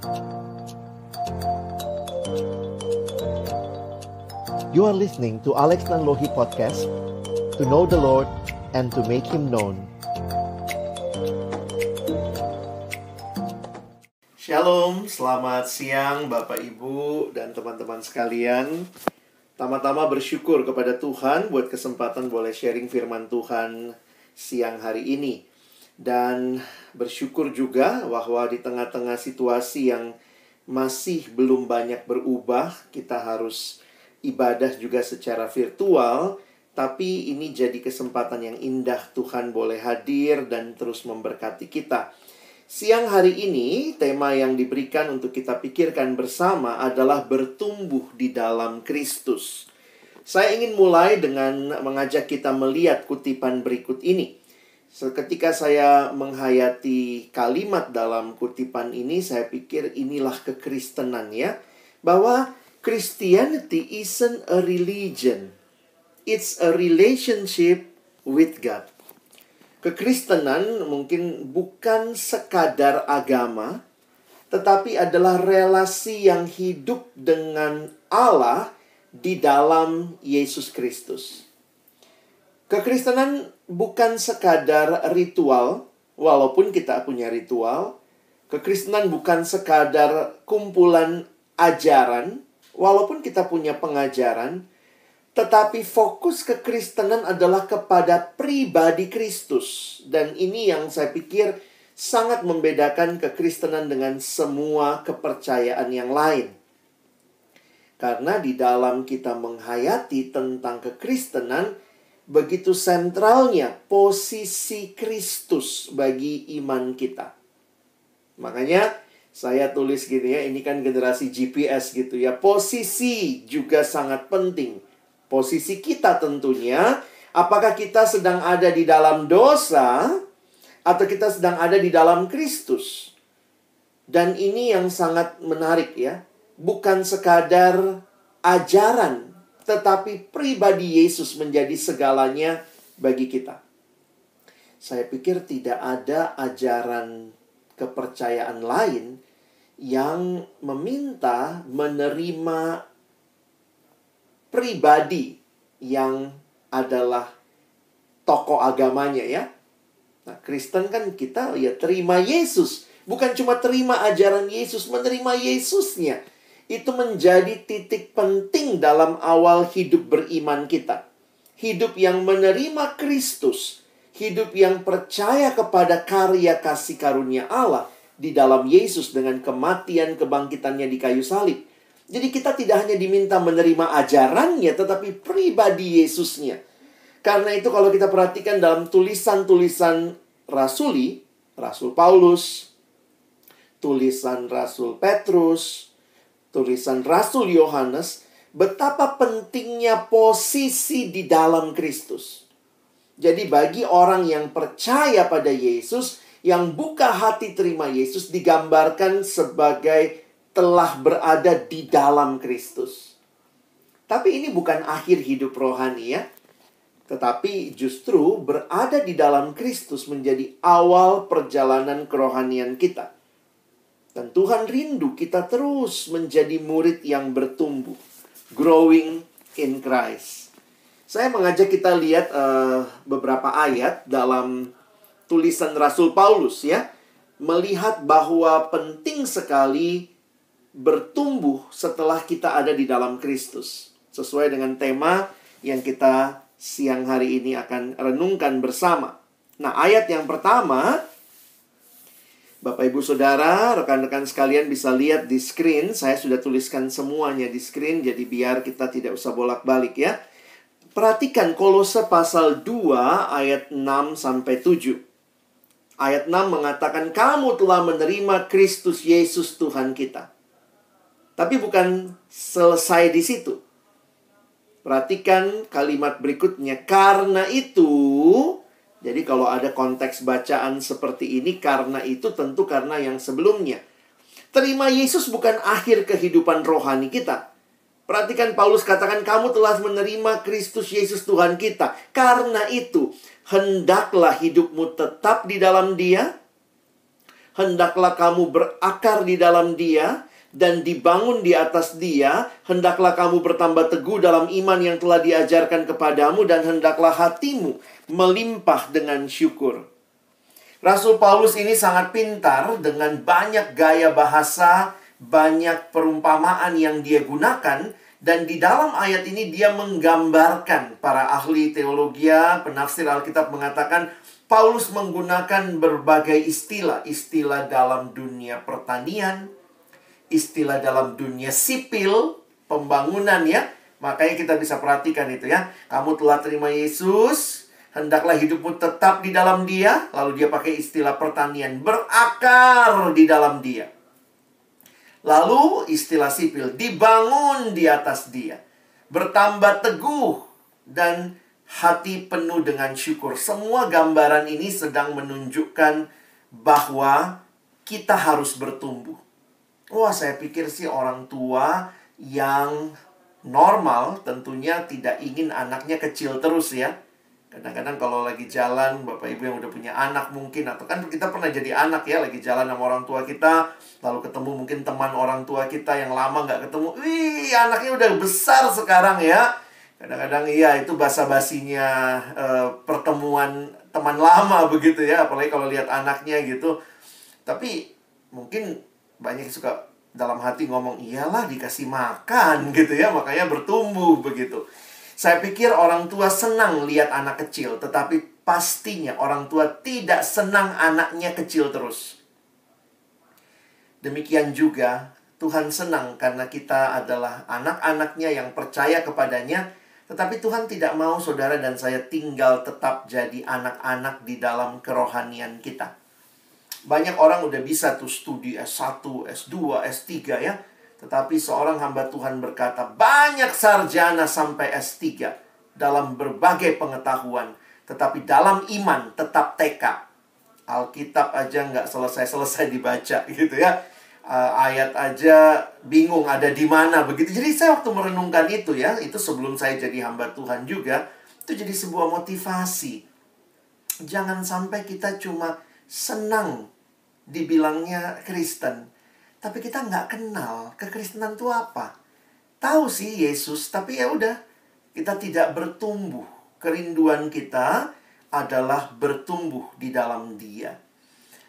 You are listening to Alex Nanlohi Podcast, to know the Lord and to make Him known. Shalom, selamat siang Bapak Ibu dan teman-teman sekalian. Tama-tama bersyukur kepada Tuhan buat kesempatan boleh sharing firman Tuhan siang hari ini. Dan bersyukur juga bahwa di tengah-tengah situasi yang masih belum banyak berubah, kita harus ibadah juga secara virtual. Tapi ini jadi kesempatan yang indah, Tuhan boleh hadir dan terus memberkati kita. Siang hari ini, tema yang diberikan untuk kita pikirkan bersama adalah bertumbuh di dalam Kristus. Saya ingin mulai dengan mengajak kita melihat kutipan berikut ini. Ketika saya menghayati kalimat dalam kutipan ini, saya pikir inilah kekristenan ya. Bahwa Christianity isn't a religion. It's a relationship with God. Kekristenan mungkin bukan sekadar agama, tetapi adalah relasi yang hidup dengan Allah di dalam Yesus Kristus. Kekristenan bukan sekadar ritual, walaupun kita punya ritual. Kekristenan bukan sekadar kumpulan ajaran, walaupun kita punya pengajaran. Tetapi fokus kekristenan adalah kepada pribadi Kristus. Dan ini yang saya pikir sangat membedakan kekristenan dengan semua kepercayaan yang lain. Karena di dalam kita menghayati tentang kekristenan, begitu sentralnya posisi Kristus bagi iman kita. Makanya saya tulis gini ya, ini kan generasi GPS gitu ya. Posisi juga sangat penting. Posisi kita tentunya, apakah kita sedang ada di dalam dosa atau kita sedang ada di dalam Kristus. Dan ini yang sangat menarik ya. Bukan sekadar ajaran, tetapi pribadi Yesus menjadi segalanya bagi kita. Saya pikir tidak ada ajaran kepercayaan lain yang meminta menerima pribadi yang adalah tokoh agamanya ya. Nah, Kristen kan kita ya terima Yesus. Bukan cuma terima ajaran Yesus, menerima Yesusnya. Itu menjadi titik penting dalam awal hidup beriman kita. Hidup yang menerima Kristus. Hidup yang percaya kepada karya kasih karunia Allah di dalam Yesus dengan kematian kebangkitannya di kayu salib. Jadi kita tidak hanya diminta menerima ajarannya, tetapi pribadi Yesusnya. Karena itu kalau kita perhatikan dalam tulisan-tulisan rasuli, Rasul Paulus, tulisan Rasul Petrus, tulisan Rasul Yohanes, betapa pentingnya posisi di dalam Kristus. Jadi bagi orang yang percaya pada Yesus, yang buka hati terima Yesus, digambarkan sebagai telah berada di dalam Kristus. Tapi ini bukan akhir hidup rohani ya. Tetapi justru berada di dalam Kristus menjadi awal perjalanan kerohanian kita. Dan Tuhan rindu kita terus menjadi murid yang bertumbuh. Growing in Christ. Saya mengajak kita lihat beberapa ayat dalam tulisan Rasul Paulus ya. Melihat bahwa penting sekali bertumbuh setelah kita ada di dalam Kristus. Sesuai dengan tema yang kita siang hari ini akan renungkan bersama. Nah, ayat yang pertama, Bapak Ibu Saudara, rekan-rekan sekalian bisa lihat di screen. Saya sudah tuliskan semuanya di screen, jadi biar kita tidak usah bolak-balik ya. Perhatikan Kolose pasal 2 ayat 6-7. Ayat 6 mengatakan, kamu telah menerima Kristus Yesus Tuhan kita. Tapi bukan selesai di situ. Perhatikan kalimat berikutnya. Karena itu, jadi kalau ada konteks bacaan seperti ini, karena itu tentu karena yang sebelumnya. Terima Yesus bukan akhir kehidupan rohani kita. Perhatikan Paulus katakan, kamu telah menerima Kristus Yesus Tuhan kita. Karena itu, hendaklah hidupmu tetap di dalam Dia. hendaklah kamu berakar di dalam Dia dan dibangun di atas Dia. Hendaklah kamu bertambah teguh dalam iman yang telah diajarkan kepadamu, dan hendaklah hatimu melimpah dengan syukur. Rasul Paulus ini sangat pintar dengan banyak gaya bahasa, banyak perumpamaan yang dia gunakan. Dan di dalam ayat ini dia menggambarkan, para ahli teologi, penafsir Alkitab mengatakan, Paulus menggunakan berbagai istilah. Istilah dalam dunia pertanian, istilah dalam dunia sipil, pembangunan ya. Makanya kita bisa perhatikan itu ya. Kamu telah terima Yesus, hendaklah hidupmu tetap di dalam Dia. Lalu dia pakai istilah pertanian, berakar di dalam Dia. Lalu istilah sipil, dibangun di atas Dia, bertambah teguh, dan hati penuh dengan syukur. Semua gambaran ini sedang menunjukkan bahwa kita harus bertumbuh. Wah, saya pikir sih orang tua yang normal tentunya tidak ingin anaknya kecil terus ya. Kadang-kadang kalau lagi jalan, Bapak Ibu yang udah punya anak mungkin, atau kan kita pernah jadi anak ya, lagi jalan sama orang tua kita, lalu ketemu mungkin teman orang tua kita yang lama nggak ketemu. Wih, anaknya udah besar sekarang ya. Kadang-kadang iya, itu basa-basinya pertemuan teman lama begitu ya, apalagi kalau lihat anaknya gitu. Tapi mungkin banyak yang suka dalam hati ngomong, iyalah dikasih makan gitu ya, makanya bertumbuh begitu. Saya pikir orang tua senang lihat anak kecil, tetapi pastinya orang tua tidak senang anaknya kecil terus. Demikian juga Tuhan senang karena kita adalah anak-anaknya yang percaya kepadanya, tetapi Tuhan tidak mau saudara dan saya tinggal tetap jadi anak-anak di dalam kerohanian kita. Banyak orang udah bisa tuh studi S1, S2, S3 ya. Tetapi seorang hamba Tuhan berkata, banyak sarjana sampai S3 dalam berbagai pengetahuan, tetapi dalam iman tetap TK. Alkitab aja nggak selesai-selesai dibaca gitu ya. Ayat aja bingung ada di mana begitu. Jadi saya waktu merenungkan itu ya, itu sebelum saya jadi hamba Tuhan juga, itu jadi sebuah motivasi. Jangan sampai kita cuma senang dibilangnya Kristen, tapi kita nggak kenal kekristenan itu apa. Tahu sih Yesus, tapi ya udah, kita tidak bertumbuh. Kerinduan kita adalah bertumbuh di dalam Dia.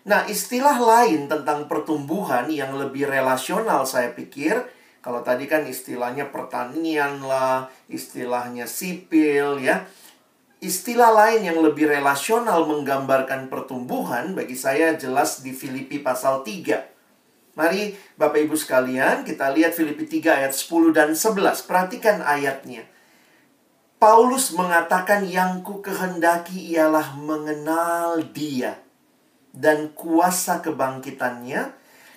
Nah, istilah lain tentang pertumbuhan yang lebih relasional saya pikir, kalau tadi kan istilahnya pertanian lah, istilahnya sipil ya. Istilah lain yang lebih relasional menggambarkan pertumbuhan bagi saya jelas di Filipi pasal 3. Mari Bapak Ibu sekalian, kita lihat Filipi 3 ayat 10 dan 11. Perhatikan ayatnya. Paulus mengatakan, yang ku kehendaki ialah mengenal Dia dan kuasa kebangkitannya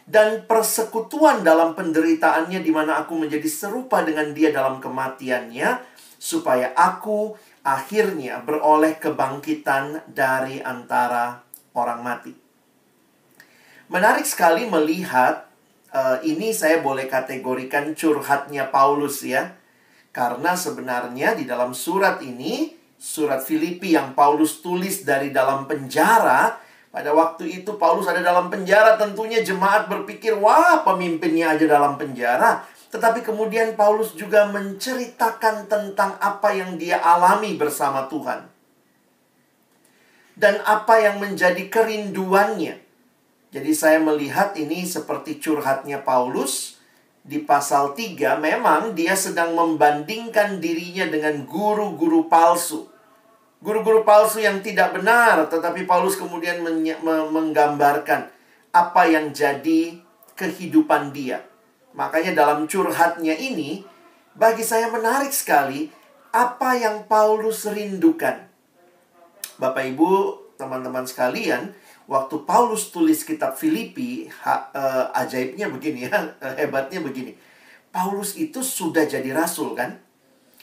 dan persekutuan dalam penderitaannya, di mana aku menjadi serupa dengan Dia dalam kematiannya, supaya aku akhirnya beroleh kebangkitan dari antara orang mati. Menarik sekali melihat, ini saya boleh kategorikan curhatnya Paulus ya. Karena sebenarnya di dalam surat ini, surat Filipi yang Paulus tulis dari dalam penjara, pada waktu itu Paulus ada dalam penjara, tentunya jemaat berpikir, wah pemimpinnya aja dalam penjara. Tetapi kemudian Paulus juga menceritakan tentang apa yang dia alami bersama Tuhan. Dan apa yang menjadi kerinduannya. Jadi saya melihat ini seperti curhatnya Paulus di pasal 3. Memang dia sedang membandingkan dirinya dengan guru-guru palsu. Guru-guru palsu yang tidak benar. Tetapi Paulus kemudian menggambarkan apa yang jadi kehidupan dia. Makanya dalam curhatnya ini, bagi saya menarik sekali apa yang Paulus rindukan. Bapak Ibu, teman-teman sekalian, waktu Paulus tulis kitab Filipi, ajaibnya begini ya, hebatnya begini. Paulus itu sudah jadi rasul kan?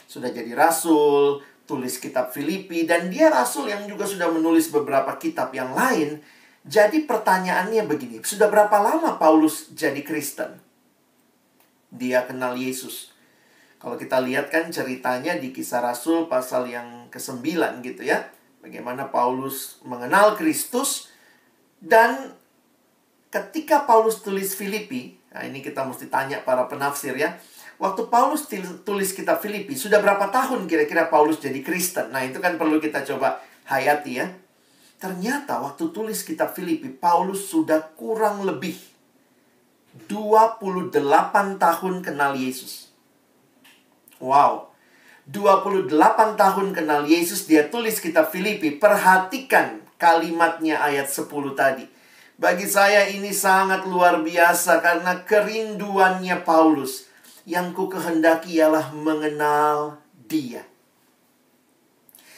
Sudah jadi rasul, tulis kitab Filipi, dan dia rasul yang juga sudah menulis beberapa kitab yang lain. Jadi pertanyaannya begini, sudah berapa lama Paulus jadi Kristen? Dia kenal Yesus. Kalau kita lihat kan ceritanya di Kisah Rasul pasal yang ke-9 gitu ya. Bagaimana Paulus mengenal Kristus. Dan ketika Paulus tulis Filipi, nah ini kita mesti tanya para penafsir ya. Waktu Paulus tulis kitab Filipi, sudah berapa tahun kira-kira Paulus jadi Kristen? Nah, itu kan perlu kita coba hayati ya. Ternyata waktu tulis kitab Filipi, Paulus sudah kurang lebih 28 tahun kenal Yesus. Wow. 28 tahun kenal Yesus, dia tulis kitab Filipi. Perhatikan kalimatnya ayat 10 tadi. Bagi saya ini sangat luar biasa karena kerinduannya Paulus. Yang ku kehendaki ialah mengenal Dia.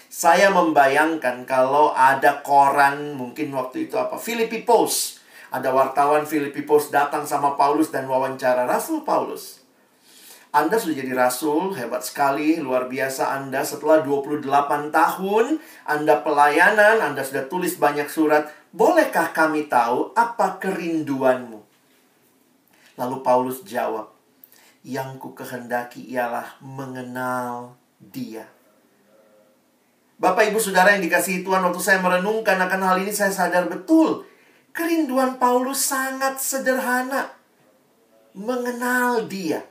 Saya membayangkan kalau ada koran, mungkin waktu itu apa, Philippi Post. Ada wartawan Philippi Post datang sama Paulus dan wawancara, Rasul Paulus, Anda sudah jadi rasul, hebat sekali, luar biasa Anda. Setelah 28 tahun Anda pelayanan, Anda sudah tulis banyak surat. Bolehkah kami tahu apa kerinduanmu? Lalu Paulus jawab, yang ku kehendaki ialah mengenal Dia. Bapak, Ibu, Saudara yang dikasihi Tuhan, waktu saya merenungkan akan hal ini, saya sadar betul. Kerinduan Paulus sangat sederhana. Mengenal Dia.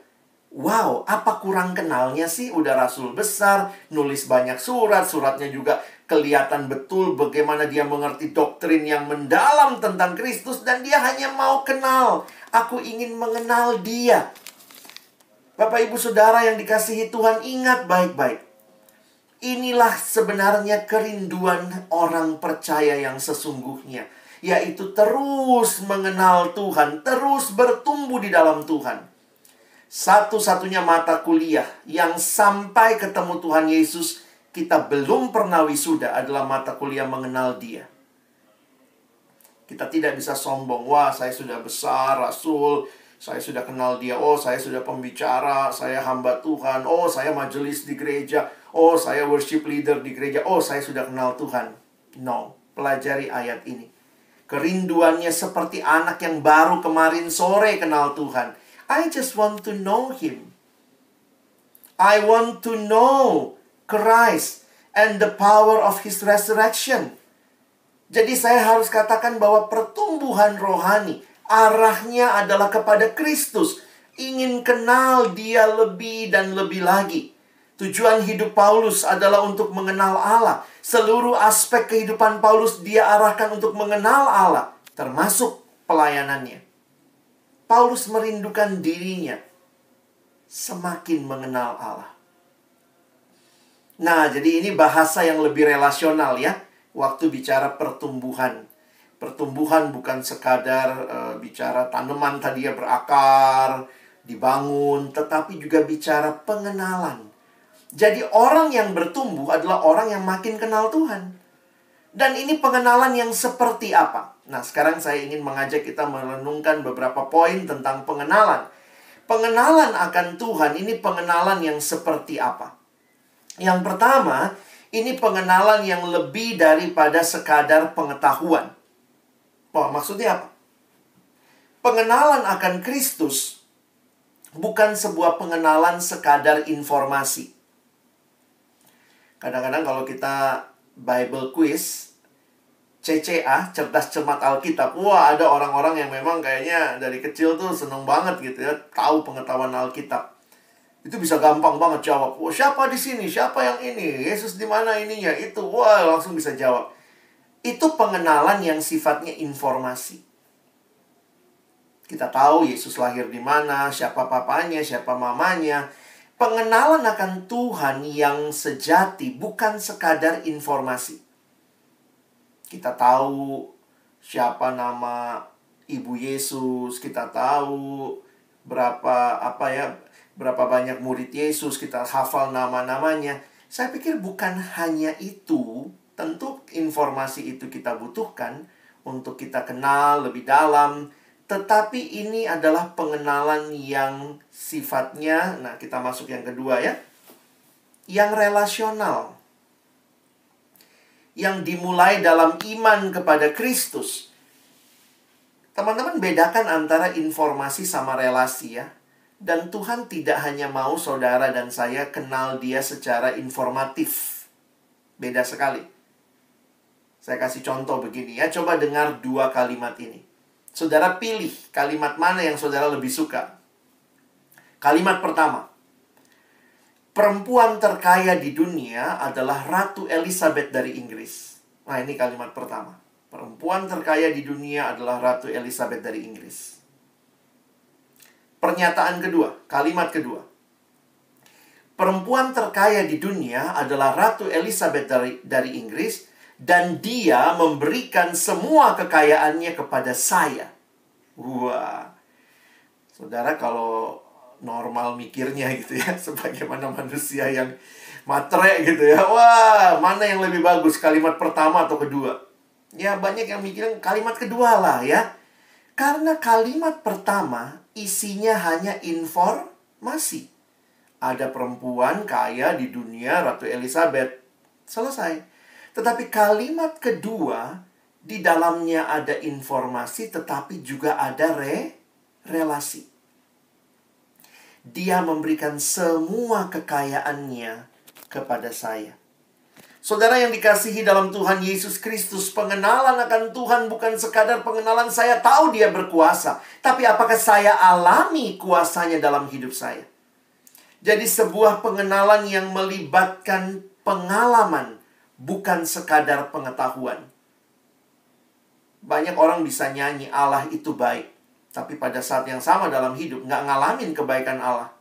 Wow, apa kurang kenalnya sih? Udah rasul besar, nulis banyak surat. Suratnya juga kelihatan betul bagaimana dia mengerti doktrin yang mendalam tentang Kristus. Dan dia hanya mau kenal. Aku ingin mengenal Dia. Bapak, Ibu, Saudara yang dikasihi Tuhan, ingat baik-baik. Inilah sebenarnya kerinduan orang percaya yang sesungguhnya. Yaitu terus mengenal Tuhan, terus bertumbuh di dalam Tuhan. Satu-satunya mata kuliah yang sampai ketemu Tuhan Yesus, kita belum pernah wisuda adalah mata kuliah mengenal Dia. Kita tidak bisa sombong, wah saya sudah besar, rasul, saya sudah kenal Dia, oh saya sudah pembicara, saya hamba Tuhan, oh saya majelis di gereja, oh saya worship leader di gereja, oh saya sudah kenal Tuhan. No, pelajari ayat ini. Kerinduannya seperti anak yang baru kemarin sore kenal Tuhan. I just want to know Him. I want to know Christ and the power of His resurrection. Jadi saya harus katakan bahwa pertumbuhan rohani arahnya adalah kepada Kristus. Ingin kenal Dia lebih dan lebih lagi. Tujuan hidup Paulus adalah untuk mengenal Allah. Seluruh aspek kehidupan Paulus dia arahkan untuk mengenal Allah, termasuk pelayanannya. Paulus merindukan dirinya semakin mengenal Allah. Nah, jadi ini bahasa yang lebih relasional ya. Waktu bicara pertumbuhan. Pertumbuhan bukan sekadar bicara tanaman tadi ya berakar, dibangun, tetapi juga bicara pengenalan. Jadi orang yang bertumbuh adalah orang yang makin kenal Tuhan. Dan ini pengenalan yang seperti apa? Nah, sekarang saya ingin mengajak kita merenungkan beberapa poin tentang pengenalan. Pengenalan akan Tuhan ini pengenalan yang seperti apa? Yang pertama, ini pengenalan yang lebih daripada sekadar pengetahuan. Wah, maksudnya apa? Pengenalan akan Kristus bukan sebuah pengenalan sekadar informasi. Kadang-kadang kalau kita Bible quiz, CCA, cerdas cermat Alkitab. Wah, ada orang-orang yang memang kayaknya dari kecil tuh seneng banget gitu ya, tahu pengetahuan Alkitab. Itu bisa gampang banget jawab. Wah, siapa di sini? Siapa yang ini? Yesus di mana ininya? Itu, wah, langsung bisa jawab. Itu pengenalan yang sifatnya informasi. Kita tahu Yesus lahir di mana, siapa papanya, siapa mamanya. Pengenalan akan Tuhan yang sejati bukan sekadar informasi. Kita tahu siapa nama Ibu Yesus, kita tahu berapa banyak murid Yesus, kita hafal nama-namanya. Saya pikir bukan hanya itu, tentu informasi itu kita butuhkan untuk kita kenal lebih dalam. Tetapi ini adalah pengenalan yang sifatnya, nah kita masuk yang kedua ya, yang relasional. Yang dimulai dalam iman kepada Kristus. Teman-teman bedakan antara informasi sama relasi ya. Dan Tuhan tidak hanya mau saudara dan saya kenal Dia secara informatif. Beda sekali. Saya kasih contoh begini ya, coba dengar dua kalimat ini. Saudara pilih kalimat mana yang saudara lebih suka. Kalimat pertama. Perempuan terkaya di dunia adalah Ratu Elizabeth dari Inggris. Nah, ini kalimat pertama. Perempuan terkaya di dunia adalah Ratu Elizabeth dari Inggris. Pernyataan kedua, kalimat kedua. Perempuan terkaya di dunia adalah Ratu Elizabeth dari Inggris, dan dia memberikan semua kekayaannya kepada saya. Wah. Saudara, kalau normal mikirnya gitu ya, sebagaimana manusia yang matre gitu ya, wah, mana yang lebih bagus, kalimat pertama atau kedua? Ya, banyak yang mikirin kalimat kedua lah ya. Karena kalimat pertama isinya hanya informasi. Ada perempuan kaya di dunia, Ratu Elizabeth. Selesai. Tetapi kalimat kedua, di dalamnya ada informasi, tetapi juga ada relasi. Dia memberikan semua kekayaannya kepada saya. Saudara yang dikasihi dalam Tuhan Yesus Kristus, pengenalan akan Tuhan bukan sekadar pengenalan saya tahu dia berkuasa. Tapi apakah saya alami kuasanya dalam hidup saya? Jadi sebuah pengenalan yang melibatkan pengalaman, bukan sekadar pengetahuan. Banyak orang bisa nyanyi Allah itu baik, tapi pada saat yang sama dalam hidup nggak ngalamin kebaikan Allah.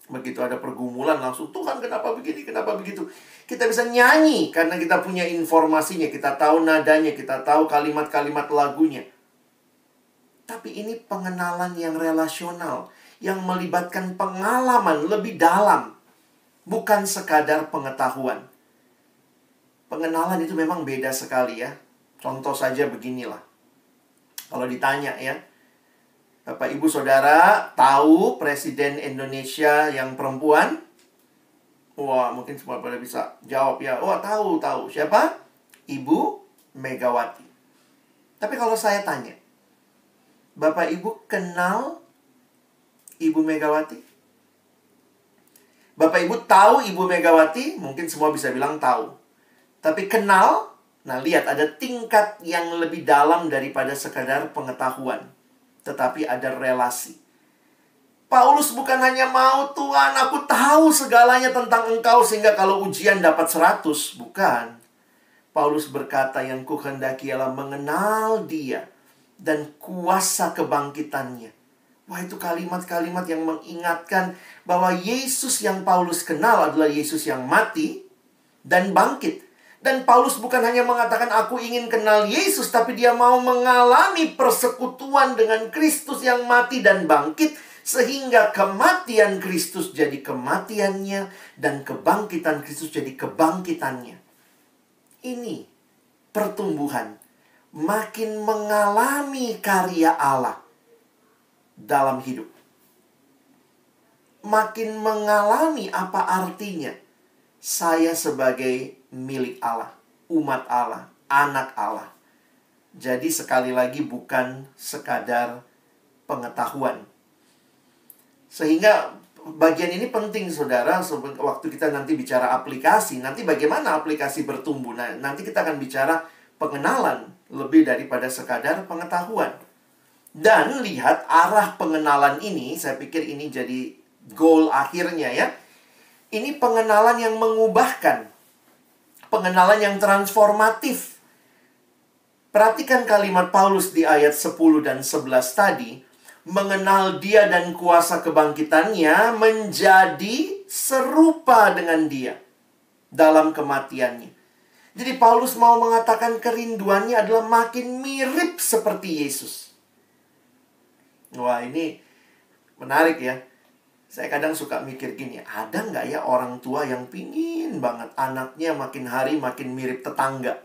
Begitu ada pergumulan langsung, Tuhan kenapa begini, kenapa begitu. Kita bisa nyanyi karena kita punya informasinya, kita tahu nadanya, kita tahu kalimat-kalimat lagunya. Tapi ini pengenalan yang relasional, yang melibatkan pengalaman lebih dalam, bukan sekadar pengetahuan. Pengenalan itu memang beda sekali ya. Contoh saja beginilah. Kalau ditanya ya, Bapak Ibu Saudara tahu Presiden Indonesia yang perempuan? Wah, mungkin semua pada bisa jawab ya. Wah, tahu. Siapa? Ibu Megawati. Tapi kalau saya tanya, Bapak Ibu kenal Ibu Megawati? Bapak Ibu tahu Ibu Megawati? Mungkin semua bisa bilang tahu. Tapi kenal? Nah, lihat ada tingkat yang lebih dalam daripada sekadar pengetahuan. Tetapi ada relasi. Paulus bukan hanya mau, Tuhan aku tahu segalanya tentang engkau sehingga kalau ujian dapat 100. Bukan. Paulus berkata yang kuhendaki ialah mengenal dia dan kuasa kebangkitannya. Wah, itu kalimat-kalimat yang mengingatkan bahwa Yesus yang Paulus kenal adalah Yesus yang mati dan bangkit. Dan Paulus bukan hanya mengatakan aku ingin kenal Yesus, tapi dia mau mengalami persekutuan dengan Kristus yang mati dan bangkit, sehingga kematian Kristus jadi kematiannya dan kebangkitan Kristus jadi kebangkitannya. Ini pertumbuhan, makin mengalami karya Allah dalam hidup. Makin mengalami apa artinya saya sebagai milik Allah, umat Allah, anak Allah. Jadi sekali lagi bukan sekadar pengetahuan. Sehingga bagian ini penting saudara, waktu kita nanti bicara aplikasi, nanti bagaimana aplikasi bertumbuh. Nah, nanti kita akan bicara pengenalan lebih daripada sekadar pengetahuan. Dan lihat arah pengenalan ini, saya pikir ini jadi goal akhirnya ya. Ini pengenalan yang mengubahkan, pengenalan yang transformatif. Perhatikan kalimat Paulus di ayat 10 dan 11 tadi. Mengenal dia dan kuasa kebangkitannya menjadi serupa dengan dia dalam kematiannya. Jadi Paulus mau mengatakan kerinduannya adalah makin mirip seperti Yesus. Wah, ini menarik ya. Saya kadang suka mikir gini, ada nggak ya orang tua yang pingin banget anaknya makin hari makin mirip tetangga?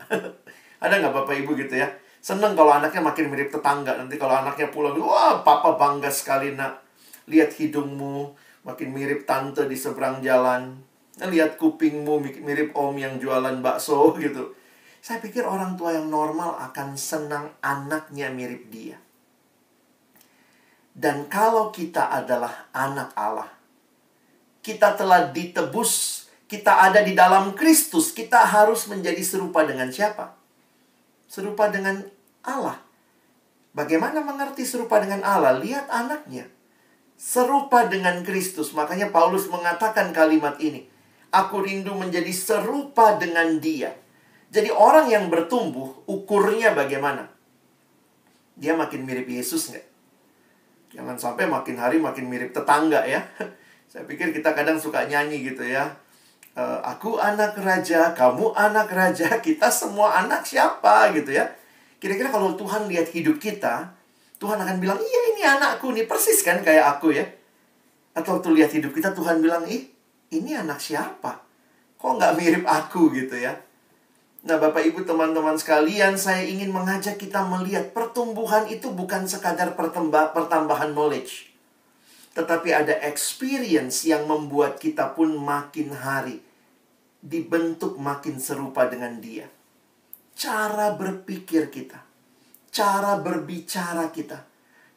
Ada nggak Bapak Ibu gitu ya? Seneng kalau anaknya makin mirip tetangga. Nanti kalau anaknya pulang, wah papa bangga sekali nak. Lihat hidungmu makin mirip tante di seberang jalan. Lihat kupingmu mirip om yang jualan bakso gitu. Saya pikir orang tua yang normal akan senang anaknya mirip dia. Dan kalau kita adalah anak Allah, kita telah ditebus, kita ada di dalam Kristus, kita harus menjadi serupa dengan siapa? Serupa dengan Allah. Bagaimana mengerti serupa dengan Allah? Lihat anaknya. Serupa dengan Kristus. Makanya Paulus mengatakan kalimat ini. Aku rindu menjadi serupa dengan Dia. Jadi orang yang bertumbuh, ukurnya bagaimana? Dia makin mirip Yesus nggak? Jangan sampai makin hari makin mirip tetangga ya. Saya pikir kita kadang suka nyanyi gitu ya. Aku anak raja, kamu anak raja, kita semua anak siapa gitu ya. Kira-kira kalau Tuhan lihat hidup kita, Tuhan akan bilang, iya ini anakku nih, persis kan kayak aku ya. Atau waktu lihat hidup kita, Tuhan bilang, ini anak siapa? Kok nggak mirip aku gitu ya. Nah Bapak Ibu teman-teman sekalian, saya ingin mengajak kita melihat pertumbuhan itu bukan sekadar pertambahan knowledge. Tetapi ada experience yang membuat kita pun makin hari dibentuk makin serupa dengan Dia. Cara berpikir kita, cara berbicara kita,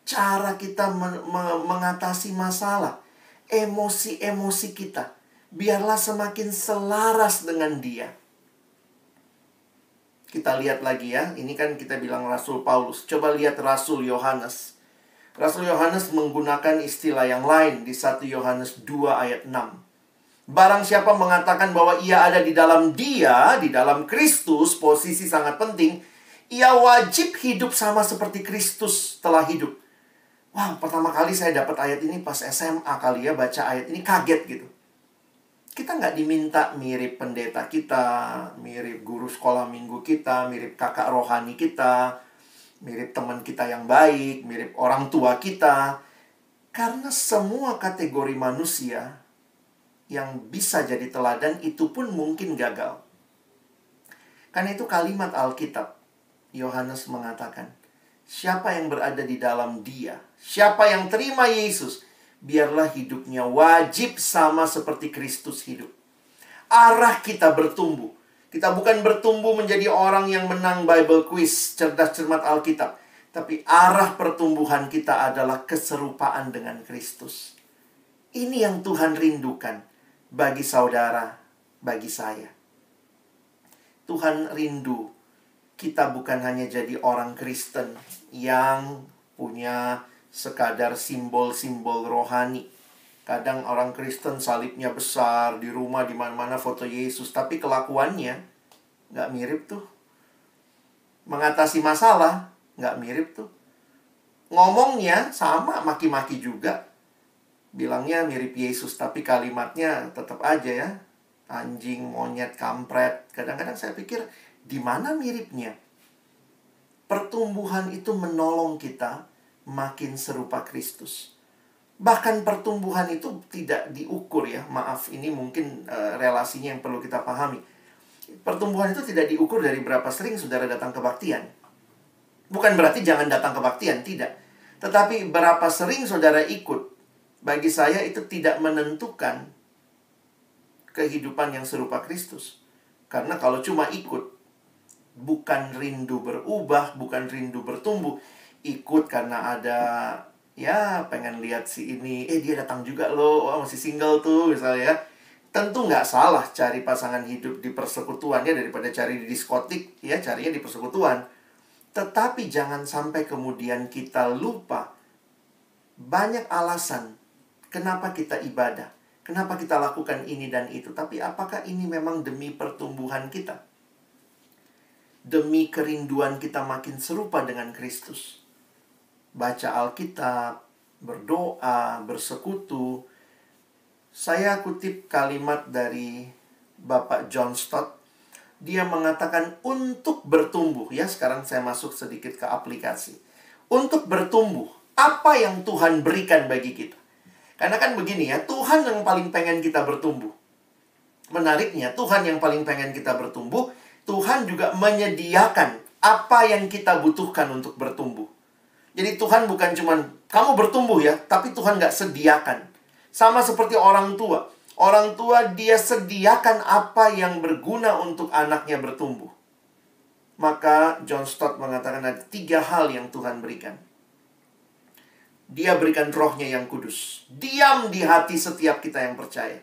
cara kita mengatasi masalah, emosi-emosi kita, biarlah semakin selaras dengan Dia. Kita lihat lagi ya, ini kan kita bilang Rasul Paulus. Coba lihat Rasul Yohanes. Rasul Yohanes menggunakan istilah yang lain di 1 Yohanes 2 ayat 6. Barang siapa mengatakan bahwa ia ada di dalam Dia, di dalam Kristus, posisi sangat penting, ia wajib hidup sama seperti Kristus telah hidup. Wow, pertama kali saya dapat ayat ini pas SMA kali ya, baca ayat ini kaget gitu. Kita nggak diminta mirip pendeta kita, mirip guru sekolah minggu kita, mirip kakak rohani kita, mirip teman kita yang baik, mirip orang tua kita. Karena semua kategori manusia yang bisa jadi teladan itu pun mungkin gagal. Karena itu kalimat Alkitab, Yohanes mengatakan, siapa yang berada di dalam Dia, siapa yang terima Yesus, biarlah hidupnya wajib sama seperti Kristus hidup. Arah kita bertumbuh. Kita bukan bertumbuh menjadi orang yang menang Bible quiz, cerdas cermat Alkitab. Tapi arah pertumbuhan kita adalah keserupaan dengan Kristus. Ini yang Tuhan rindukan bagi saudara, bagi saya. Tuhan rindu kita bukan hanya jadi orang Kristen yang punya sekadar simbol-simbol rohani. Kadang orang Kristen salibnya besar, di rumah di mana-mana foto Yesus, tapi kelakuannya nggak mirip tuh. Mengatasi masalah nggak mirip tuh. Ngomongnya sama, maki-maki juga. Bilangnya mirip Yesus, tapi kalimatnya tetap aja ya. Anjing, monyet, kampret. Kadang-kadang saya pikir, di mana miripnya? Pertumbuhan itu menolong kita makin serupa Kristus. Bahkan pertumbuhan itu tidak diukur ya. Maaf, ini mungkin relasinya yang perlu kita pahami. Pertumbuhan itu tidak diukur dari berapa sering saudara datang kebaktian. Bukan berarti jangan datang kebaktian, tidak. Tetapi berapa sering saudara ikut, bagi saya itu tidak menentukan kehidupan yang serupa Kristus. Karena kalau cuma ikut, bukan rindu berubah, bukan rindu bertumbuh. Ikut karena ada, ya pengen lihat si ini, dia datang juga loh, oh, masih single tuh misalnya. Tentu nggak salah cari pasangan hidup di persekutuan ya, daripada cari di diskotik, ya carinya di persekutuan. Tetapi jangan sampai kemudian kita lupa banyak alasan kenapa kita ibadah, kenapa kita lakukan ini dan itu. Tapi apakah ini memang demi pertumbuhan kita? Demi kerinduan kita makin serupa dengan Kristus. Baca Alkitab, berdoa, bersekutu. Saya kutip kalimat dari Bapak John Stott. Dia mengatakan untuk bertumbuh. Ya, sekarang saya masuk sedikit ke aplikasi. Untuk bertumbuh, apa yang Tuhan berikan bagi kita? Karena kan begini ya, Tuhan yang paling pengen kita bertumbuh. Menariknya, Tuhan yang paling pengen kita bertumbuh, Tuhan juga menyediakan apa yang kita butuhkan untuk bertumbuh. Jadi Tuhan bukan cuman, kamu bertumbuh ya, tapi Tuhan nggak sediakan. Sama seperti orang tua. Orang tua dia sediakan apa yang berguna untuk anaknya bertumbuh. Maka John Stott mengatakan ada 3 hal yang Tuhan berikan. Dia berikan rohnya yang kudus. Diam di hati setiap kita yang percaya.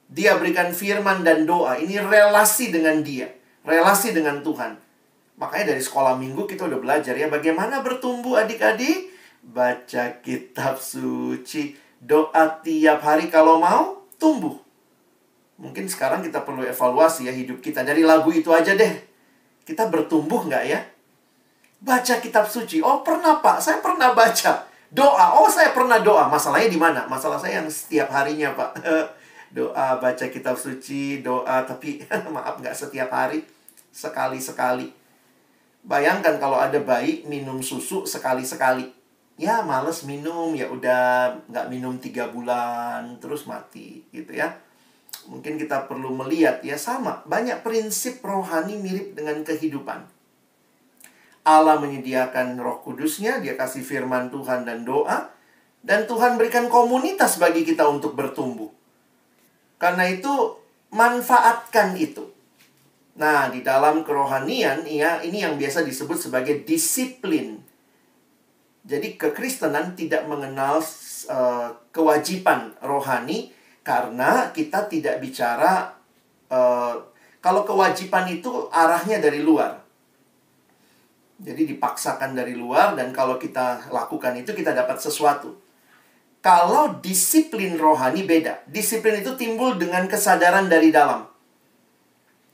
Dia berikan firman dan doa. Ini relasi dengan Dia. Relasi dengan Tuhan. Makanya dari sekolah minggu kita udah belajar ya, bagaimana bertumbuh adik-adik. Baca kitab suci, doa tiap hari kalau mau tumbuh. Mungkin sekarang kita perlu evaluasi ya hidup kita. Dari lagu itu aja deh, kita bertumbuh nggak ya? Baca kitab suci, oh pernah Pak, saya pernah baca. Doa, oh saya pernah doa. Masalahnya di mana? Masalah saya yang setiap harinya Pak. Doa, baca kitab suci, doa, tapi maaf nggak setiap hari. Sekali-sekali. Bayangkan kalau ada bayi minum susu sekali-sekali. Ya males minum, ya udah nggak minum 3 bulan, terus mati gitu ya. Mungkin kita perlu melihat ya, sama. Banyak prinsip rohani mirip dengan kehidupan. Allah menyediakan Roh Kudusnya, Dia kasih firman Tuhan dan doa, dan Tuhan berikan komunitas bagi kita untuk bertumbuh. Karena itu, manfaatkan itu. Nah, di dalam kerohanian, ya, ini yang biasa disebut sebagai disiplin. Jadi, kekristenan tidak mengenal kewajiban rohani, karena kita tidak bicara, kalau kewajiban itu arahnya dari luar. Jadi dipaksakan dari luar, dan kalau kita lakukan itu kita dapat sesuatu. Kalau disiplin rohani beda. Disiplin itu timbul dengan kesadaran dari dalam.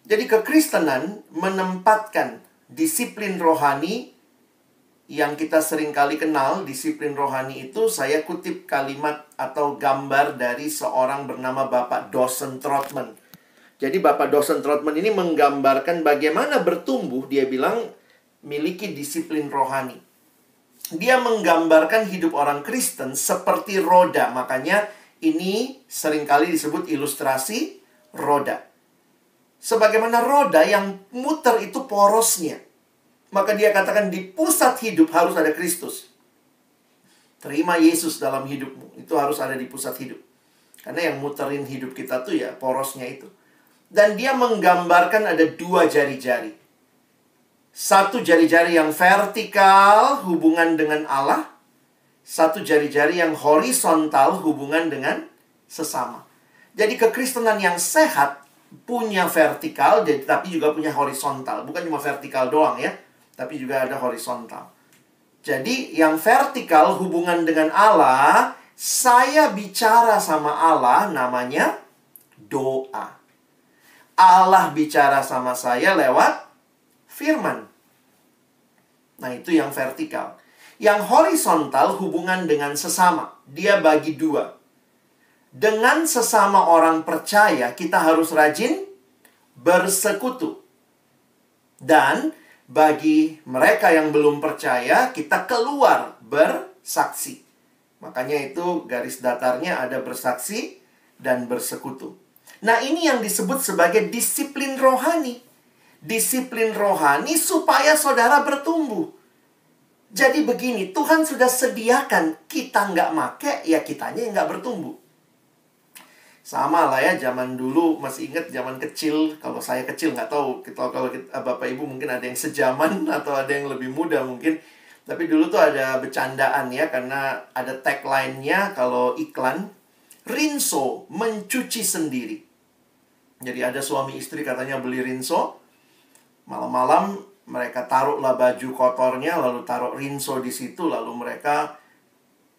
Jadi kekristenan menempatkan disiplin rohani yang kita sering kali kenal. Disiplin rohani itu, saya kutip kalimat atau gambar dari seorang bernama Bapak Dawson Trotman. Jadi Bapak Dawson Trotman ini menggambarkan bagaimana bertumbuh. Dia bilang miliki disiplin rohani. Dia menggambarkan hidup orang Kristen seperti roda. Makanya ini seringkali disebut ilustrasi roda. Sebagaimana roda yang muter itu porosnya. Maka dia katakan di pusat hidup harus ada Kristus. Terima Yesus dalam hidupmu. Itu harus ada di pusat hidup. Karena yang muterin hidup kita tuh ya porosnya itu. Dan dia menggambarkan ada 2 jari-jari. Satu jari-jari yang vertikal hubungan dengan Allah. Satu jari-jari yang horizontal hubungan dengan sesama. Jadi kekristenan yang sehat punya vertikal, tapi juga punya horizontal. Bukan cuma vertikal doang ya, tapi juga ada horizontal. Jadi yang vertikal hubungan dengan Allah, saya bicara sama Allah namanya doa. Allah bicara sama saya lewat firman. Nah, itu yang vertikal. Yang horizontal hubungan dengan sesama. Dia bagi 2. Dengan sesama orang percaya, kita harus rajin bersekutu. Dan bagi mereka yang belum percaya, kita keluar bersaksi. Makanya itu garis datarnya ada bersaksi dan bersekutu. Nah, ini yang disebut sebagai disiplin rohani. Disiplin rohani supaya saudara bertumbuh. Jadi begini, Tuhan sudah sediakan. Kita nggak make, ya kitanya yang nggak bertumbuh. Sama lah ya, zaman dulu masih ingat zaman kecil. Kalau saya kecil nggak tahu. Kalau Bapak Ibu mungkin ada yang sejaman atau ada yang lebih muda mungkin. Tapi dulu tuh ada bercandaan ya, karena ada tagline-nya kalau iklan, Rinso mencuci sendiri. Jadi ada suami istri katanya beli Rinso. Malam-malam mereka taruhlah baju kotornya, lalu taruh Rinso di situ, lalu mereka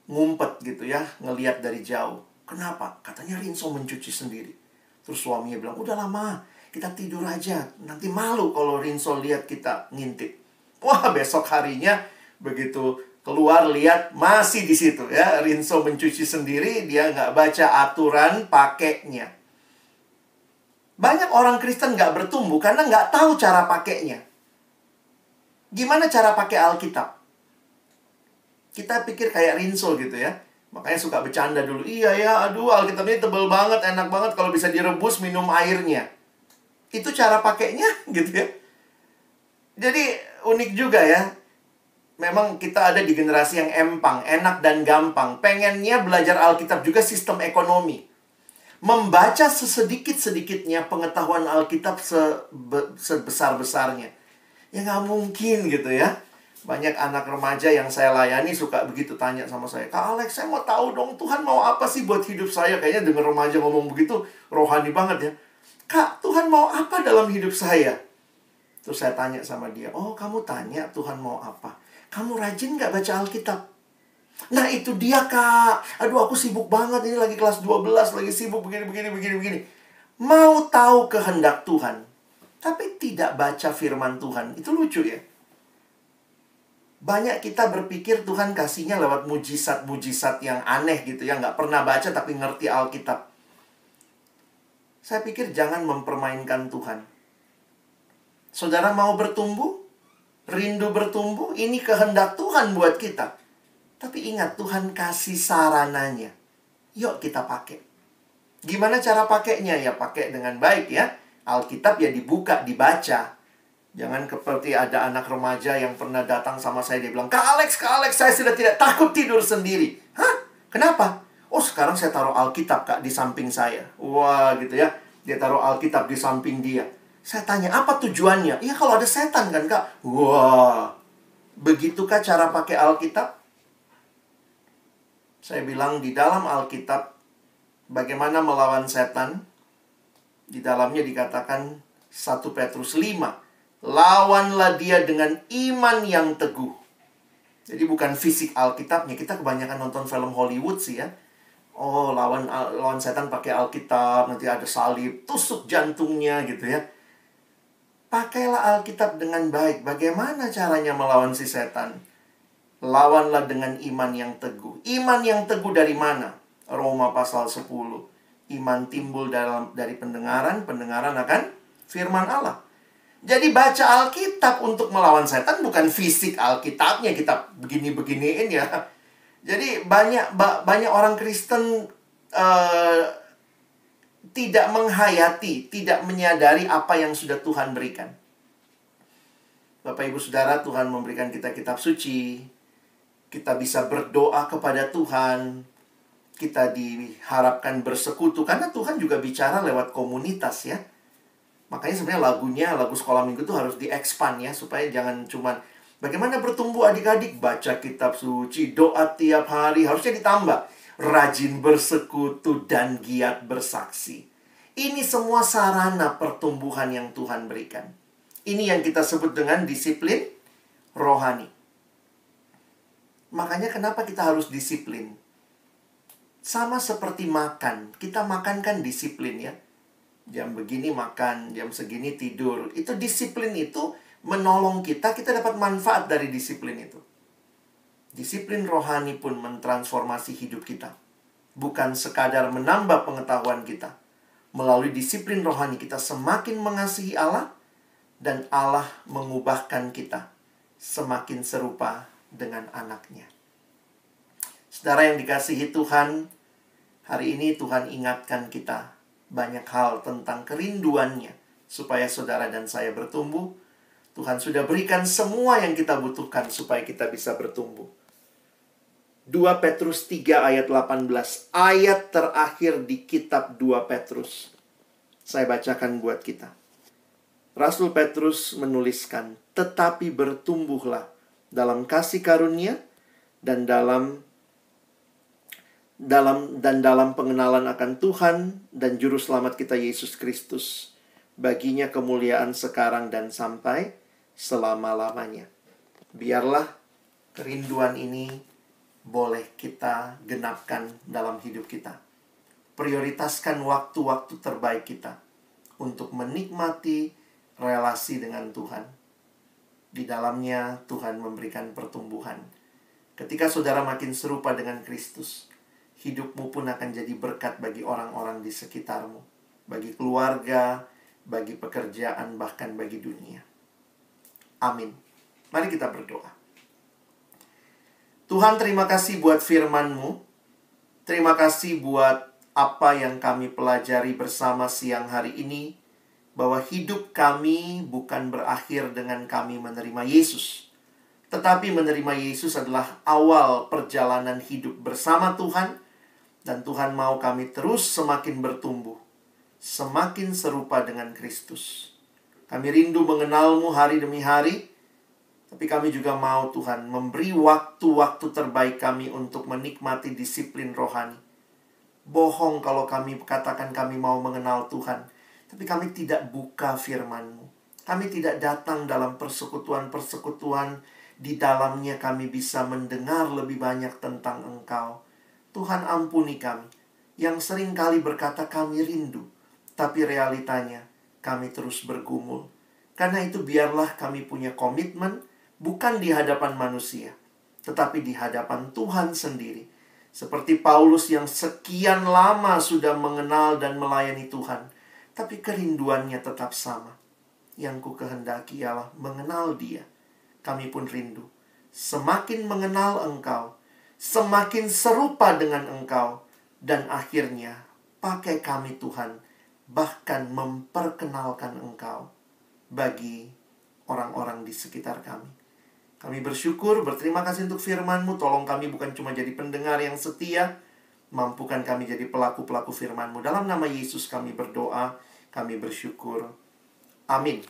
ngumpet gitu ya, ngelihat dari jauh. Kenapa? Katanya Rinso mencuci sendiri. Terus suaminya bilang, udah lama, kita tidur aja. Nanti malu kalau Rinso lihat kita ngintip. Wah, besok harinya begitu keluar lihat masih di situ ya, Rinso mencuci sendiri, dia nggak baca aturan pakainya. Banyak orang Kristen nggak bertumbuh karena nggak tahu cara pakainya. Gimana cara pakai Alkitab? Kita pikir kayak Rinso gitu ya. Makanya suka bercanda dulu. Iya ya, aduh Alkitab ini tebel banget, enak banget kalau bisa direbus minum airnya. Itu cara pakainya gitu ya. Jadi unik juga ya. Memang kita ada di generasi yang empang, enak dan gampang. Pengennya belajar Alkitab juga sistem ekonomi. Membaca sesedikit-sedikitnya pengetahuan Alkitab sebesar-besarnya. Ya nggak mungkin gitu ya. Banyak anak remaja yang saya layani suka begitu tanya sama saya. Kak Alex, saya mau tahu dong Tuhan mau apa sih buat hidup saya. Kayaknya dengar remaja ngomong begitu rohani banget ya. Kak, Tuhan mau apa dalam hidup saya? Terus saya tanya sama dia, oh kamu tanya Tuhan mau apa? Kamu rajin gak baca Alkitab? Nah itu dia kak. Aduh aku sibuk banget, ini lagi kelas 12, lagi sibuk begini. Mau tahu kehendak Tuhan, tapi tidak baca firman Tuhan. Itu lucu ya. Banyak kita berpikir Tuhan kasihnya lewat mujizat-mujizat yang aneh gitu ya. Nggak pernah baca tapi ngerti Alkitab. Saya pikir jangan mempermainkan Tuhan. Saudara mau bertumbuh? Rindu bertumbuh? Ini kehendak Tuhan buat kita. Tapi ingat, Tuhan kasih sarananya. Yuk kita pakai. Gimana cara pakainya? Ya pakai dengan baik ya. Alkitab ya dibuka, dibaca. Jangan seperti ada anak remaja yang pernah datang sama saya. Dia bilang, Kak Alex, saya sudah tidak takut tidur sendiri. Hah? Kenapa? Oh sekarang saya taruh Alkitab Kak di samping saya. Wah gitu ya. Dia taruh Alkitab di samping dia. Saya tanya, apa tujuannya? Iya kalau ada setan kan Kak. Wah. Begitukah cara pakai Alkitab? Saya bilang di dalam Alkitab, bagaimana melawan setan? Di dalamnya dikatakan 1 Petrus 5. Lawanlah dia dengan iman yang teguh. Jadi bukan fisik Alkitabnya. Kita kebanyakan nonton film Hollywood sih ya. Oh, lawan setan pakai Alkitab, nanti ada salib, tusuk jantungnya gitu ya. Pakailah Alkitab dengan baik. Bagaimana caranya melawan si setan? Lawanlah dengan iman yang teguh. Iman yang teguh dari mana? Roma pasal 10. Iman timbul dari pendengaran, pendengaran akan firman Allah. Jadi baca Alkitab untuk melawan setan bukan fisik Alkitabnya kita begini-beginiin ya. Jadi banyak orang Kristen tidak menghayati, tidak menyadari apa yang sudah Tuhan berikan. Bapak Ibu Saudara, Tuhan memberikan kita kitab suci. Kita bisa berdoa kepada Tuhan. Kita diharapkan bersekutu. Karena Tuhan juga bicara lewat komunitas ya. Makanya sebenarnya lagu sekolah minggu itu harus di-expand ya. Supaya jangan cuma bagaimana bertumbuh adik-adik. Baca kitab suci, doa tiap hari. Harusnya ditambah. Rajin bersekutu dan giat bersaksi. Ini semua sarana pertumbuhan yang Tuhan berikan. Ini yang kita sebut dengan disiplin rohani. Makanya kenapa kita harus disiplin? Sama seperti makan. Kita makan kan disiplin ya. Jam begini makan, jam segini tidur. Itu disiplin itu menolong kita dapat manfaat dari disiplin itu. Disiplin rohani pun mentransformasi hidup kita. Bukan sekadar menambah pengetahuan kita. Melalui disiplin rohani kita semakin mengasihi Allah. Dan Allah mengubahkan kita semakin serupa dengan anaknya. Saudara yang dikasihi Tuhan, hari ini Tuhan ingatkan kita banyak hal tentang kerinduannya supaya saudara dan saya bertumbuh. Tuhan sudah berikan semua yang kita butuhkan supaya kita bisa bertumbuh. 2 Petrus 3 ayat 18, ayat terakhir di kitab 2 Petrus. Saya bacakan buat kita. Rasul Petrus menuliskan, tetapi bertumbuhlah dalam kasih karunia dan dalam pengenalan akan Tuhan dan Juru Selamat kita Yesus Kristus. Baginya kemuliaan sekarang dan sampai selama-lamanya. Biarlah kerinduan ini boleh kita genapkan dalam hidup kita. Prioritaskan waktu-waktu terbaik kita untuk menikmati relasi dengan Tuhan. Di dalamnya Tuhan memberikan pertumbuhan. Ketika saudara makin serupa dengan Kristus, hidupmu pun akan jadi berkat bagi orang-orang di sekitarmu, bagi keluarga, bagi pekerjaan, bahkan bagi dunia. Amin. Mari kita berdoa. Tuhan, terima kasih buat firman-Mu. Terima kasih buat apa yang kami pelajari bersama siang hari ini. Bahwa hidup kami bukan berakhir dengan kami menerima Yesus. Tetapi menerima Yesus adalah awal perjalanan hidup bersama Tuhan. Dan Tuhan mau kami terus semakin bertumbuh. Semakin serupa dengan Kristus. Kami rindu mengenal-Mu hari demi hari. Tapi kami juga mau Tuhan memberi waktu-waktu terbaik kami untuk menikmati disiplin rohani. Bohong kalau kami katakan kami mau mengenal Tuhan. Tapi kami tidak buka firman-Mu. Kami tidak datang dalam persekutuan-persekutuan di dalamnya kami bisa mendengar lebih banyak tentang Engkau. Tuhan, ampuni kami yang sering kali berkata kami rindu, tapi realitanya kami terus bergumul. Karena itu biarlah kami punya komitmen bukan di hadapan manusia, tetapi di hadapan Tuhan sendiri. Seperti Paulus yang sekian lama sudah mengenal dan melayani Tuhan, tapi kerinduannya tetap sama. Yang ku kehendaki ialah mengenal Dia. Kami pun rindu. Semakin mengenal Engkau, semakin serupa dengan Engkau, dan akhirnya pakai kami Tuhan, bahkan memperkenalkan Engkau bagi orang-orang di sekitar kami. Kami bersyukur, berterima kasih untuk firman-Mu. Tolong kami bukan cuma jadi pendengar yang setia, mampukan kami jadi pelaku-pelaku firman-Mu. Dalam nama Yesus kami berdoa, kami bersyukur. Amin.